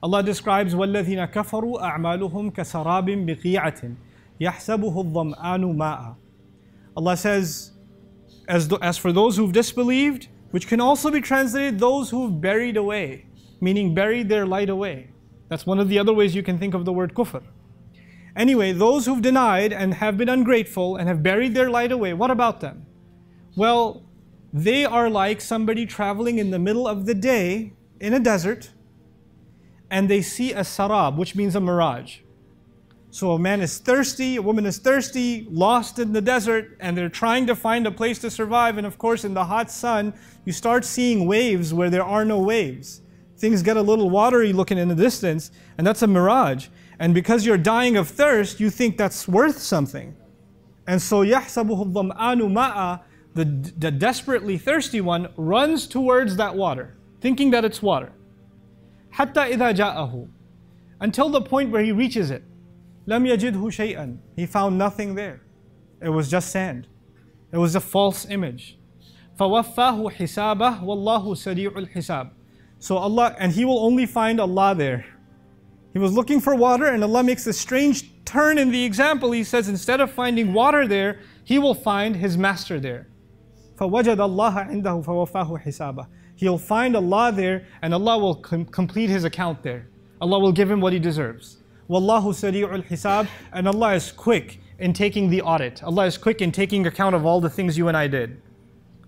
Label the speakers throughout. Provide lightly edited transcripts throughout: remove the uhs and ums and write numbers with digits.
Speaker 1: Allah describes وَالَّذِينَ كَفَرُوا أَعْمَالُهُمْ كَسَرَابٍ بِقِيعَةٍ يَحْسَبُهُ الظَّمْآنُ مَاءً. Allah says, as for those who've disbelieved, which can also be translated those who've buried away, meaning buried their light away. That's one of the other ways you can think of the word kufr. Anyway, those who've denied and have been ungrateful and have buried their light away, what about them? Well, they are like somebody traveling in the middle of the day in a desert, and they see a sarab, which means a mirage. So a man is thirsty, a woman is thirsty, lost in the desert, and they're trying to find a place to survive. And of course, in the hot sun, you start seeing waves where there are no waves. Things get a little watery looking in the distance, and that's a mirage. And because you're dying of thirst, you think that's worth something. And so يَحْسَبُهُ الظَّمْآنُ مَاءً, the desperately thirsty one runs towards that water, thinking that it's water. حَتَّى إِذَا جَاءَهُ, until the point where he reaches it. لَمْ يَجِدْهُ شَيْئًا, he found nothing there. It was just sand. It was a false image. فَوَفَّاهُ حِسَابَهُ وَاللَّهُ سَرِيعُ الْحِسَابِ. So Allah, and he will only find Allah there. He was looking for water, and Allah makes a strange turn in the example. He says instead of finding water there, he will find his master there. فَوَجَدَ اللَّهَ عِنْدَهُ فَوَفَّاهُ حِسَابَهُ. He'll find Allah there, and Allah will complete his account there. Allah will give him what he deserves. وَاللَّهُ سَرِيعُ الْحِسَابِ. And Allah is quick in taking the audit. Allah is quick in taking account of all the things you and I did.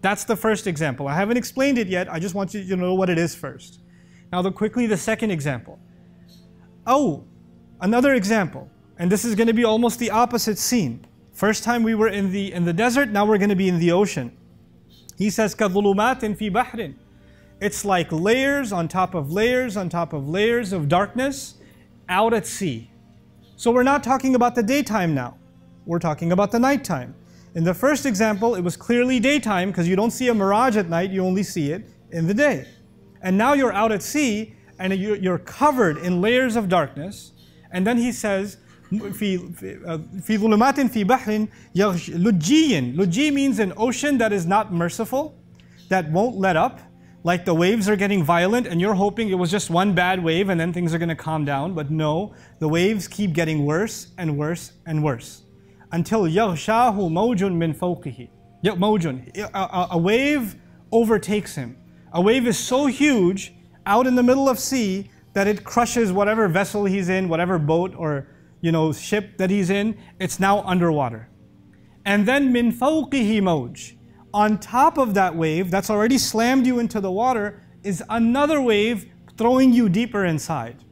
Speaker 1: That's the first example. I haven't explained it yet. I just want you to know what it is first. Now quickly the second example. Oh, another example. And this is going to be almost the opposite scene. First time we were in the desert, now we're going to be in the ocean. He says, كَظُلُمَاتٍ فِي بَحْرٍ. It's like layers on top of layers on top of layers of darkness out at sea. So we're not talking about the daytime now. We're talking about the nighttime. In the first example, it was clearly daytime because you don't see a mirage at night, you only see it in the day. And now you're out at sea and you're covered in layers of darkness. And then he says, في ظلمات في بحر لجي. Lujji means an ocean that is not merciful, that won't let up. Like the waves are getting violent and you're hoping it was just one bad wave and then things are going to calm down. But no, the waves keep getting worse and worse and worse. Until يَغْشَاهُ مَوْجٌ مِّن فَوْقِهِ. A wave overtakes him. A wave is so huge out in the middle of sea that it crushes whatever vessel he's in, whatever boat or ship that he's in. It's now underwater. And then مِّن فَوْقِهِ مَوْجٌ. On top of that wave that's already slammed you into the water is another wave throwing you deeper inside.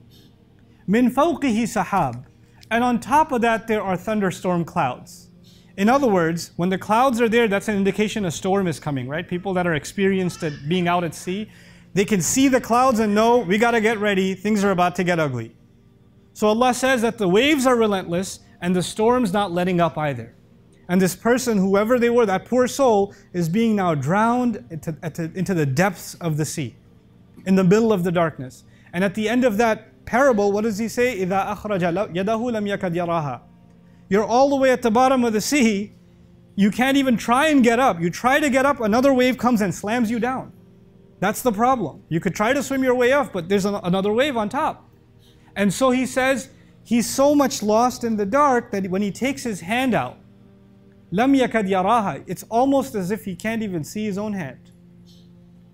Speaker 1: Min fawqihi sahab. And on top of that there are thunderstorm clouds. In other words, when the clouds are there, that's an indication a storm is coming, right? People that are experienced at being out at sea, they can see the clouds and know, we got to get ready, things are about to get ugly. So Allah says that the waves are relentless and the storm's not letting up either. And this person, whoever they were, that poor soul, is being now drowned into the depths of the sea, in the middle of the darkness. And at the end of that parable, what does he say? إِذَا أَخْرَجَ يَدَهُ لَمْ يَكَدْ يَرَاهَا. You're all the way at the bottom of the sea, you can't even try and get up. You try to get up, another wave comes and slams you down. That's the problem. You could try to swim your way up, but there's another wave on top. And so he says, he's so much lost in the dark that when he takes his hand out, لَمْ يَكَدْ يَرَاهَا. It's almost as if he can't even see his own hand.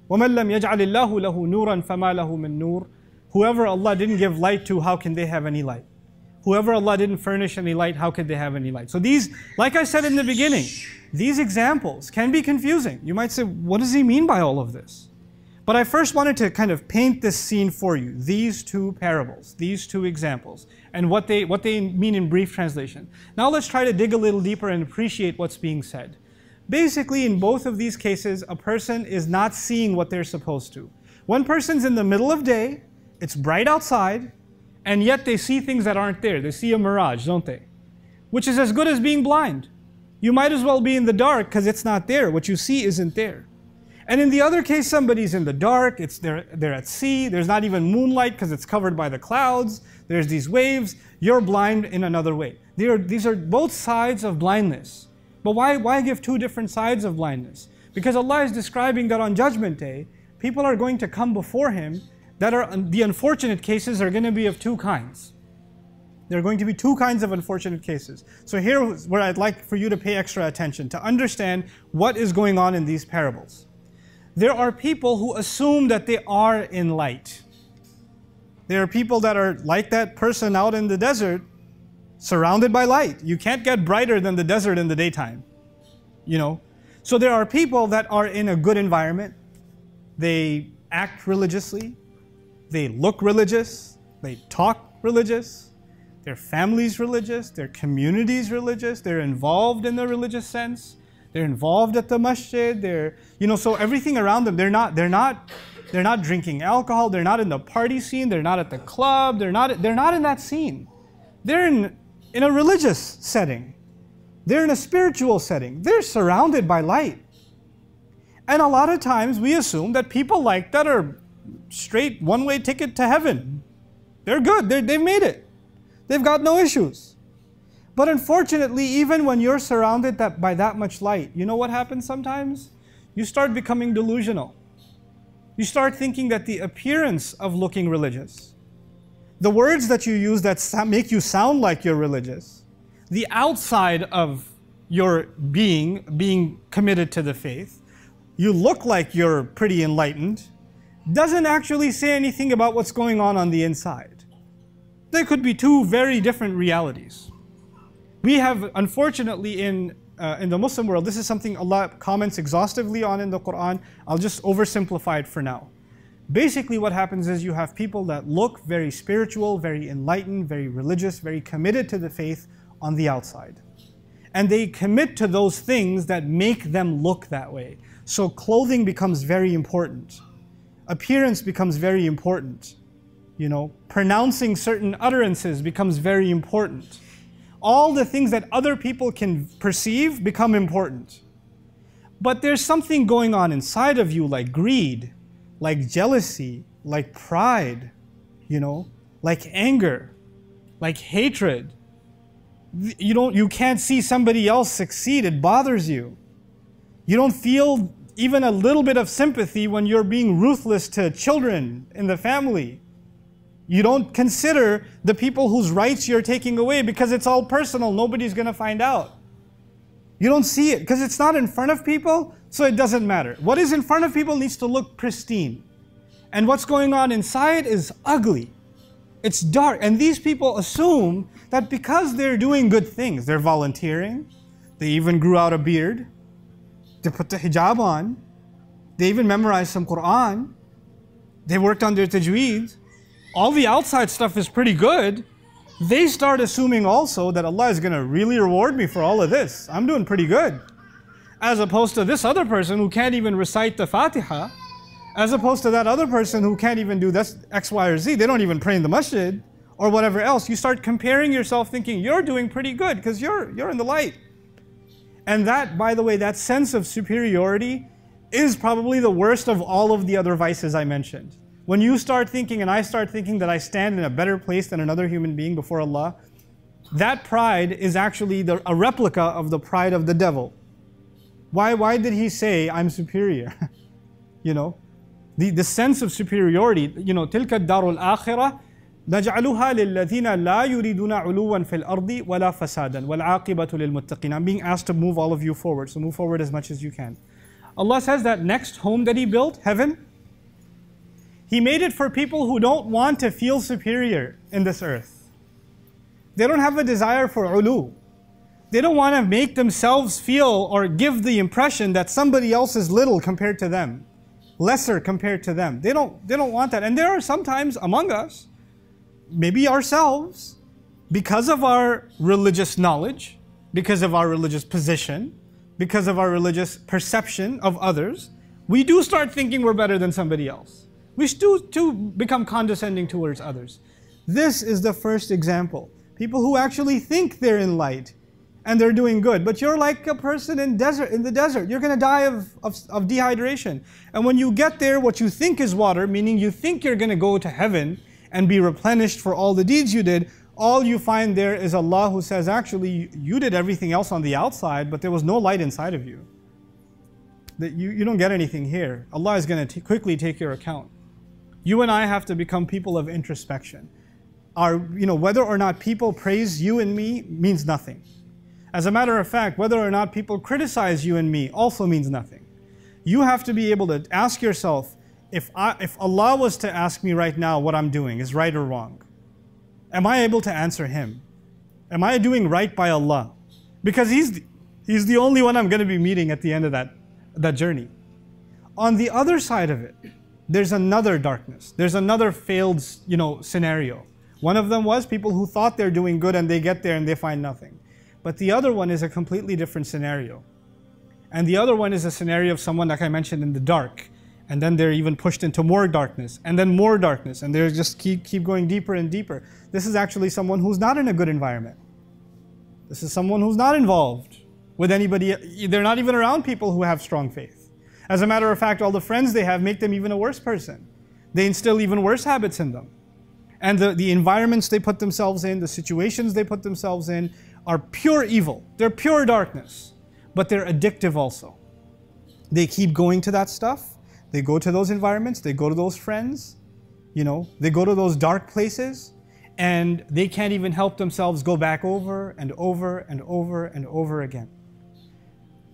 Speaker 1: وَمَنْ لَمْ يَجْعَلِ اللَّهُ لَهُ نُورًا فَمَا لَهُ مِن نُور. Whoever Allah didn't give light to, how can they have any light? Whoever Allah didn't furnish any light, how could they have any light? So these, like I said in the beginning, these examples can be confusing. You might say, what does he mean by all of this? But I first wanted to kind of paint this scene for you, these two parables, these two examples, and what they mean in brief translation. Now let's try to dig a little deeper and appreciate what's being said. Basically, in both of these cases, a person is not seeing what they're supposed to. One person's in the middle of day, it's bright outside, and yet they see things that aren't there. They see a mirage, don't they? Which is as good as being blind. You might as well be in the dark because it's not there. What you see isn't there. And in the other case, somebody's in the dark, they're at sea, there's not even moonlight because it's covered by the clouds, there's these waves, you're blind in another way. These are both sides of blindness. But why give two different sides of blindness? Because Allah is describing that on Judgment Day, people are going to come before Him that are the unfortunate cases are going to be of two kinds. There are going to be two kinds of unfortunate cases. So here's where I'd like for you to pay extra attention to understand what is going on in these parables. There are people who assume that they are in light. There are people that are like that person out in the desert, surrounded by light. You can't get brighter than the desert in the daytime, you know. So there are people that are in a good environment. They act religiously. They look religious. They talk religious. Their family's religious. Their community's religious. They're involved in the religious sense. They're involved at the masjid. They're, you know, so everything around them, they're not drinking alcohol. They're not in the party scene. They're not at the club. They're not in that scene. They're in a religious setting. They're in a spiritual setting. They're surrounded by light. And a lot of times we assume that people like that are straight one-way ticket to heaven. They're good. They've made it. They've got no issues. But unfortunately, even when you're surrounded by that much light, you know what happens sometimes? You start becoming delusional. You start thinking that the appearance of looking religious, the words that you use that make you sound like you're religious, the outside of your being committed to the faith, you look like you're pretty enlightened, doesn't actually say anything about what's going on the inside. There could be two very different realities. We have, unfortunately, in the Muslim world, this is something Allah comments exhaustively on in the Quran. I'll just oversimplify it for now. Basically what happens is you have people that look very spiritual, very enlightened, very religious, very committed to the faith on the outside. And they commit to those things that make them look that way. So clothing becomes very important. Appearance becomes very important. You know, pronouncing certain utterances becomes very important. All the things that other people can perceive become important. But there's something going on inside of you like greed, like jealousy, like pride, you know, like anger, like hatred. You can't see somebody else succeed, it bothers you. You don't feel even a little bit of sympathy when you're being ruthless to children in the family. You don't consider the people whose rights you're taking away because it's all personal, nobody's going to find out. You don't see it because it's not in front of people, so it doesn't matter. What is in front of people needs to look pristine. And what's going on inside is ugly. It's dark. And these people assume that because they're doing good things, they're volunteering, they even grew out a beard, they put the hijab on, they even memorized some Quran, they worked on their tajweed, all the outside stuff is pretty good. They start assuming also that Allah is going to really reward me for all of this. I'm doing pretty good. As opposed to this other person who can't even recite the Fatiha, as opposed to that other person who can't even do this X, Y, or Z. They don't even pray in the masjid or whatever else. You start comparing yourself thinking you're doing pretty good because you're in the light. And that, by the way, that sense of superiority is probably the worst of all of the other vices I mentioned. When you start thinking and I start thinking that I stand in a better place than another human being before Allah, that pride is actually a replica of the pride of the devil. Why did he say, I'm superior? You know, the sense of superiority, you know, تِلْكَ الدَّارُ الْآخِرَةِ نَجْعَلُهَا لِلَّذِينَ لَا يُرِيدُونَ عُلُوًّا فِي الْأَرْضِ وَلَا فَسَادًا وَالْعَاقِبَةُ لِلْمُتَّقِينَ. I'm being asked to move all of you forward, so move forward as much as you can. Allah says that next home that He built, heaven, He made it for people who don't want to feel superior in this earth. They don't have a desire for ulu. They don't want to make themselves feel or give the impression that somebody else is little compared to them, lesser compared to them. They don't want that. And there are sometimes among us, maybe ourselves, because of our religious knowledge, because of our religious position, because of our religious perception of others, we do start thinking we're better than somebody else. We do become condescending towards others. This is the first example. People who actually think they're in light and they're doing good. But you're like a person in the desert. You're going to die of dehydration. And when you get there, what you think is water, meaning you think you're going to go to heaven and be replenished for all the deeds you did, all you find there is Allah who says, actually, you did everything else on the outside, but there was no light inside of you. That you don't get anything here. Allah is going to quickly take your account. You and I have to become people of introspection. Whether or not people praise you and me means nothing. As a matter of fact, whether or not people criticize you and me also means nothing. You have to be able to ask yourself, if Allah was to ask me right now what I'm doing is right or wrong, am I able to answer Him? Am I doing right by Allah? Because He's the only one I'm going to be meeting at the end of that journey. On the other side of it, there's another darkness. There's another failed, scenario. One of them was people who thought they're doing good and they get there and they find nothing. But the other one is a completely different scenario. And the other one is a scenario of someone, like I mentioned, in the dark. And then they're even pushed into more darkness, and then more darkness, and they just keep going deeper and deeper. This is actually someone who's not in a good environment. This is someone who's not involved with anybody. They're not even around people who have strong faith. As a matter of fact, all the friends they have make them even a worse person. They instill even worse habits in them. And the environments they put themselves in, the situations they put themselves in, are pure evil. They're pure darkness. But they're addictive also. They keep going to that stuff. They go to those environments. They go to those friends. They go to those dark places. And they can't even help themselves go back over and over and over and over again.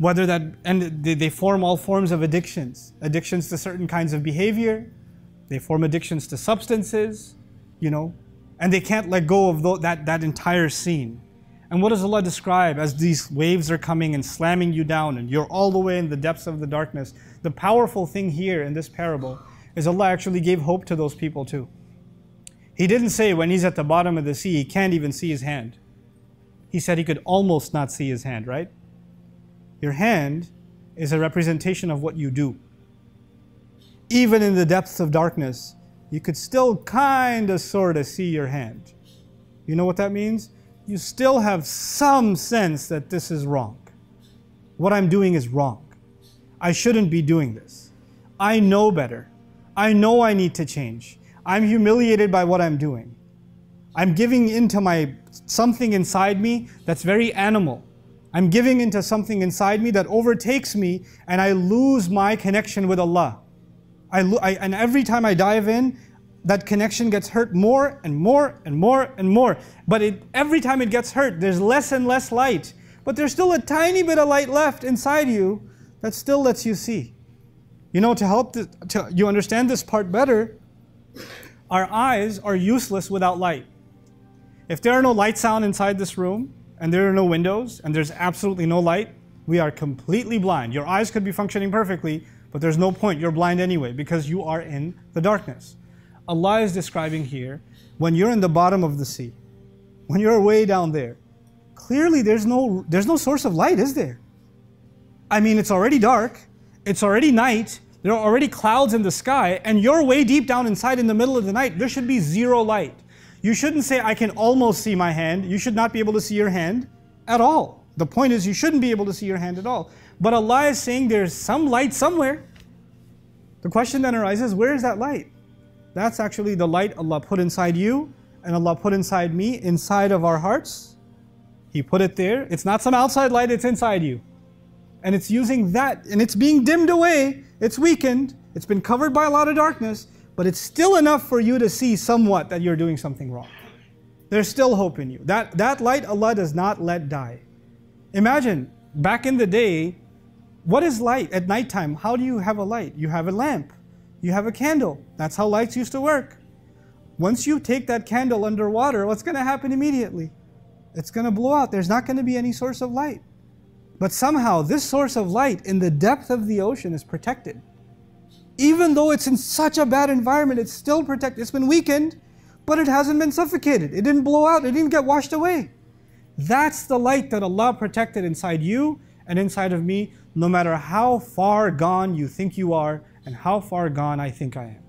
Speaker 1: And they form all forms of addictions. Addictions to certain kinds of behavior. They form addictions to substances, and they can't let go of that entire scene. And what does Allah describe as these waves are coming and slamming you down and you're all the way in the depths of the darkness? The powerful thing here in this parable is Allah actually gave hope to those people too. He didn't say when he's at the bottom of the sea, he can't even see his hand. He said he could almost not see his hand, right? Your hand is a representation of what you do. Even in the depths of darkness, you could still kind of sort of see your hand. You know what that means? You still have some sense that this is wrong. What I'm doing is wrong. I shouldn't be doing this. I know better. I know I need to change. I'm humiliated by what I'm doing. I'm giving into something inside me that's very animal. I'm giving into something inside me that overtakes me, and I lose my connection with Allah. And every time I dive in, that connection gets hurt more and more and more and more. But every time it gets hurt, there's less and less light. But there's still a tiny bit of light left inside you that still lets you see. To help you understand this part better, our eyes are useless without light. If there are no lights on inside this room, and there are no windows, and there's absolutely no light, we are completely blind. Your eyes could be functioning perfectly, but there's no point. You're blind anyway because you are in the darkness. Allah is describing here, when you're in the bottom of the sea, when you're way down there, clearly there's no source of light, is there? I mean, it's already dark, it's already night, there are already clouds in the sky, and you're way deep down inside in the middle of the night. There should be zero light. You shouldn't say, I can almost see my hand. You should not be able to see your hand at all. The point is, you shouldn't be able to see your hand at all. But Allah is saying there's some light somewhere. The question then arises, where is that light? That's actually the light Allah put inside you and Allah put inside me, inside of our hearts. He put it there. It's not some outside light, it's inside you. And it's using that, and it's being dimmed away. It's weakened. It's been covered by a lot of darkness, but it's still enough for you to see somewhat that you're doing something wrong. There's still hope in you. That light Allah does not let die. Imagine, back in the day, what is light at nighttime? How do you have a light? You have a lamp. You have a candle. That's how lights used to work. Once you take that candle underwater, what's going to happen immediately? It's going to blow out. There's not going to be any source of light. But somehow this source of light in the depth of the ocean is protected. Even though it's in such a bad environment, it's still protected. It's been weakened, but it hasn't been suffocated. It didn't blow out. It didn't get washed away. That's the light that Allah protected inside you and inside of me, no matter how far gone you think you are and how far gone I think I am.